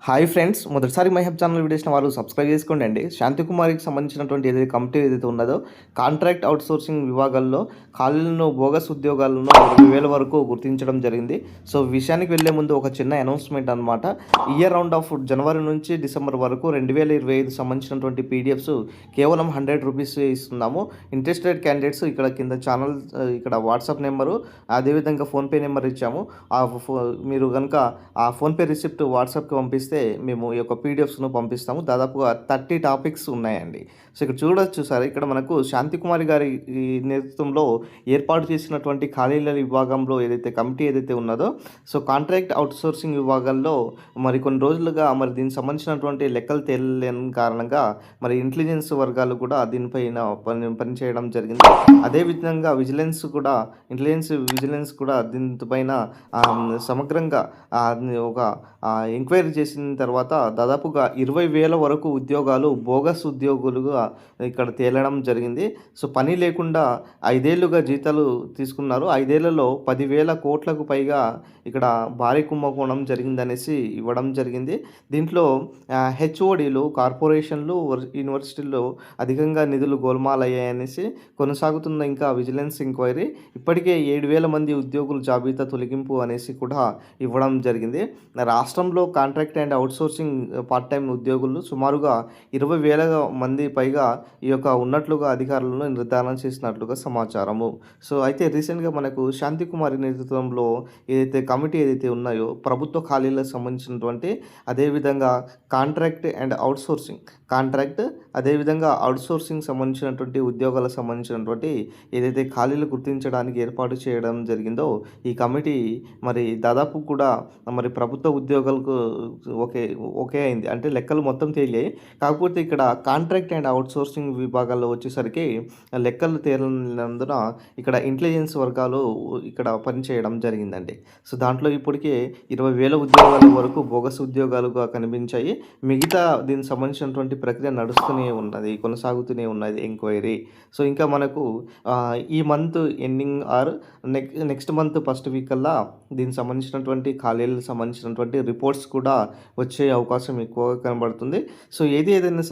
Hi friends, మొదటిసారి మైహబ్ channel వీడియోస్ని వారు సబ్స్క్రైబ్ చేసుకోండి అండి. శాంతికుమారికి సంబంధించినటువంటి ఏదైతే కమిటీ ఏదైతే ఉన్నదో కాంట్రాక్ట్ అవుట్సోర్సింగ్ విభాగాల్లో ఖాళీలను బోగస్ ఉద్యోగాలను 20,000 వరకు గుర్తించడం జరిగింది. సో విషయానికి వెళ్ళే ముందు ఒక చిన్న అనౌన్స్మెంట్ అనమాట. ఇయర్ రౌండ్ ఆఫ్ జనవరి నుంచి డిసెంబర్ వరకు 2025 సంబంధించినటువంటి పీడిఎఫ్స్ కేవలం 100 రూపీస్ ఇస్తున్నాము. ఇంట్రెస్టెడ్ క్యాండిడేట్స్ ఇక్కడ కింద ఛానల్ ఇక్కడ వాట్సాప్ నెంబరు అదేవిధంగా ఫోన్పే నెంబర్ ఇచ్చాము. మీరు కనుక ఆ ఫోన్పే రిసిప్ట్ వాట్సాప్కి పంపిస్తే మేము ఈ యొక్క పీడిఎఫ్స్ను పంపిస్తాము. దాదాపుగా 30 టాపిక్స్ ఉన్నాయండి. సో ఇక్కడ చూడొచ్చు సార్, ఇక్కడ మనకు శాంతికుమారి గారి నేతృత్వంలో ఏర్పాటు చేసినటువంటి ఖాళీల విభాగంలో ఏదైతే కమిటీ ఏదైతే ఉన్నదో, సో కాంట్రాక్ట్ అవుట్సోర్సింగ్ విభాగాల్లో మరి కొన్ని రోజులుగా మరి దీనికి సంబంధించినటువంటి లెక్కలు తేలలేని కారణంగా మరి ఇంటెలిజెన్స్ వర్గాలు కూడా దీనిపైన పనిచేయడం జరిగింది. అదేవిధంగా విజిలెన్స్ కూడా దీనిపైన సమగ్రంగా ఒక ఎంక్వైరీ చేసిన తర్వాత దాదాపుగా 20,000 వరకు ఉద్యోగాలు బోగస్ ఉద్యోగులుగా ఇక్కడ తేలడం జరిగింది. సో పని లేకుండా 5 ఏళ్లుగా జీతాలు తీసుకున్నారు. 5 ఏళ్లలో 10,000 కోట్లకు పైగా ఇక్కడ భారీ కుంభకోణం జరిగిందనేసి ఇవ్వడం జరిగింది. దీంట్లో హెచ్ఓడీలు, కార్పొరేషన్లు, యూనివర్సిటీల్లో అధికంగా నిధులు గోల్మాలయ్యాయనేసి కొనసాగుతున్న ఇంకా విజిలెన్స్ ఎంక్వైరీ. ఇప్పటికే 7,000 మంది ఉద్యోగుల జాబితా తొలగింపు అనేసి కూడా ఇవ్వడం జరిగింది. రాష్ట్రంలో contract and outsourcing part time ఉద్యోగులు సుమారుగా 20,000 మంది పైగా ఈ యొక్క ఉన్నట్లుగా అధికారులను నిర్ధారణ చేసినట్లుగా సమాచారము. సో అయితే రీసెంట్గా మనకు శాంతికుమారి నేతృత్వంలో ఏదైతే కమిటీ ఏదైతే ఉన్నాయో ప్రభుత్వ ఖాళీలకు సంబంధించినటువంటి అదేవిధంగా అదేవిధంగా అవుట్సోర్సింగ్ సంబంధించినటువంటి ఉద్యోగాలకు సంబంధించినటువంటి ఏదైతే ఖాళీలు గుర్తించడానికి ఏర్పాటు చేయడం జరిగిందో ఈ కమిటీ మరి దాదాపు కూడా మరి ప్రభుత్వ ఉద్యోగాలకు ఓకే అయింది. అంటే లెక్కలు మొత్తం తేలియాయి. కాకపోతే ఇక్కడ కాంట్రాక్ట్ అండ్ అవుట్సోర్సింగ్ విభాగాల్లో వచ్చేసరికి లెక్కలు తేలినందున ఇక్కడ ఇంటెలిజెన్స్ వర్గాలు ఇక్కడ పనిచేయడం జరిగిందండి. సో దాంట్లో ఇప్పటికే 20,000 ఉద్యోగాల వరకు బోగస్ ఉద్యోగాలుగా కనిపించాయి. మిగతా దీనికి సంబంధించినటువంటి ప్రక్రియ కొనసాగుతూనే ఉన్నది ఎంక్వైరీ. సో ఇంకా మనకు ఈ month ending or next month first week కల్లా దీనికి సంబంధించినటువంటి ఖాళీలకు సంబంధించినటువంటి రిపోర్ట్స్ కూడా వచ్చే అవకాశం ఎక్కువగా కనబడుతుంది. సో ఏదైనా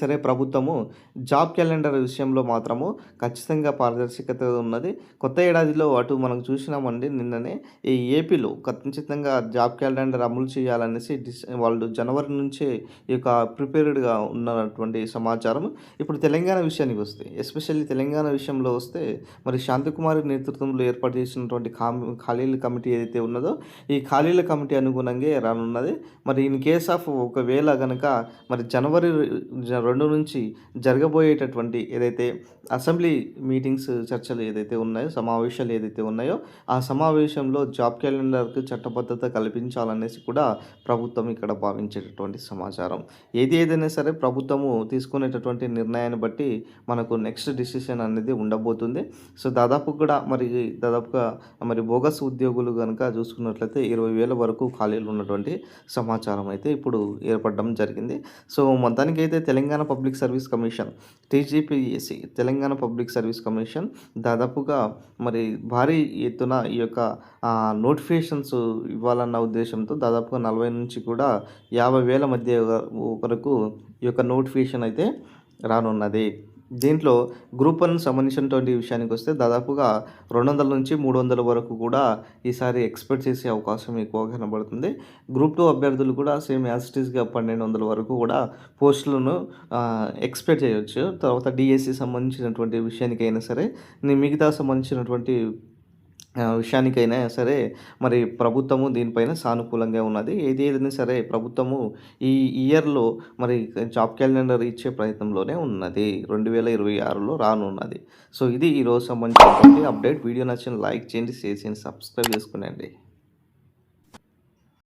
సరే ప్రభుత్వము జాబ్ క్యాలెండర్ విషయంలో మాత్రము ఖచ్చితంగా పారదర్శకత ఉన్నది. కొత్త ఏడాదిలో అటు మనకు చూసినామండి, నిన్ననే ఈ ఏపీలో ఖచ్చితంగా జాబ్ క్యాలెండర్ అమలు చేయాలనేసి వాళ్ళు జనవరి నుంచే ఈ యొక్క ప్రిపేర్డ్గా ఉన్నటువంటి సమాచారం. ఇప్పుడు తెలంగాణ విషయానికి వస్తే, ఎస్పెషల్లీ తెలంగాణ విషయంలో వస్తే మరి శాంతికుమారి నేతృత్వంలో ఏర్పాటు చేసినటువంటి ఖాళీల కమిటీ ఏదైతే ఉన్నదో ఈ ఖాళీల కమిటీ అనుగుణంగా రానున్నది. మరి ఇన్ కేస్ ఆఫ్ ఒకవేళ కనుక మరి జనవరి 2 నుంచి జరగబోయేటటువంటి ఏదైతే అసెంబ్లీ మీటింగ్స్ చర్చలు ఏదైతే ఉన్నాయో, సమావేశాలు ఏదైతే ఉన్నాయో ఆ సమావేశంలో జాబ్ క్యాలెండర్కి చట్టబద్ధత కల్పించాలనేసి కూడా ప్రభుత్వం ఇక్కడ భావించేటటువంటి సమాచారం. ఏదైనా సరే ప్రభుత్వము తీసుకునేటటువంటి నిర్ణయాన్ని బట్టి మనకు నెక్స్ట్ డిసిషన్ అనేది ఉండబోతుంది. సో దాదాపుగా మరి బోగస్ ఉద్యోగులు కనుక చూసుకున్నట్లయితే 20,000 వరకు ఖాళీలు ఉన్నటువంటి సమాచారం అయితే ఇప్పుడు ఏర్పడడం జరిగింది. సో మొత్తానికి అయితే Telangana public service commission TGPSC Telangana public service commission దాదాపుగా మరి భారీ ఎత్తున ఈ యొక్క నోటిఫికేషన్స్ ఇవ్వాలన్న ఉద్దేశంతో దాదాపుగా 40 నుంచి కూడా 50,000 మధ్య వరకు ఈ యొక్క నోటిఫికేషన్ అయితే రానున్నది. దీంట్లో గ్రూప్ 1 సంబంధించినటువంటి విషయానికి వస్తే దాదాపుగా 200 నుంచి 300 వరకు కూడా ఈసారి ఎక్స్పెక్ట్ చేసే అవకాశం ఎక్కువగా కనబడుతుంది. గ్రూప్ 2 అభ్యర్థులు కూడా సేమ్ యాజ్ ఇట్ ఈస్గా 1,200 వరకు కూడా పోస్టులను ఎక్స్పెక్ట్ చేయవచ్చు. తర్వాత DSC సంబంధించినటువంటి విషయానికైనా సరే, మిగతా సంబంధించినటువంటి విషయానికైనా సరే మరి ప్రభుత్వము దీనిపైన సానుకూలంగా ఉన్నది. ఏదైనా సరే ప్రభుత్వము ఈ ఇయర్లో మరి జాబ్ క్యాలెండర్ ఇచ్చే ప్రయత్నంలోనే ఉన్నది. 2026లో రానున్నది. సో ఇది ఈరోజు సంబంధించినటువంటి అప్డేట్. వీడియో నచ్చిన లైక్ చేయండి, షేర్ చేయండి, సబ్స్క్రైబ్ చేసుకోండి.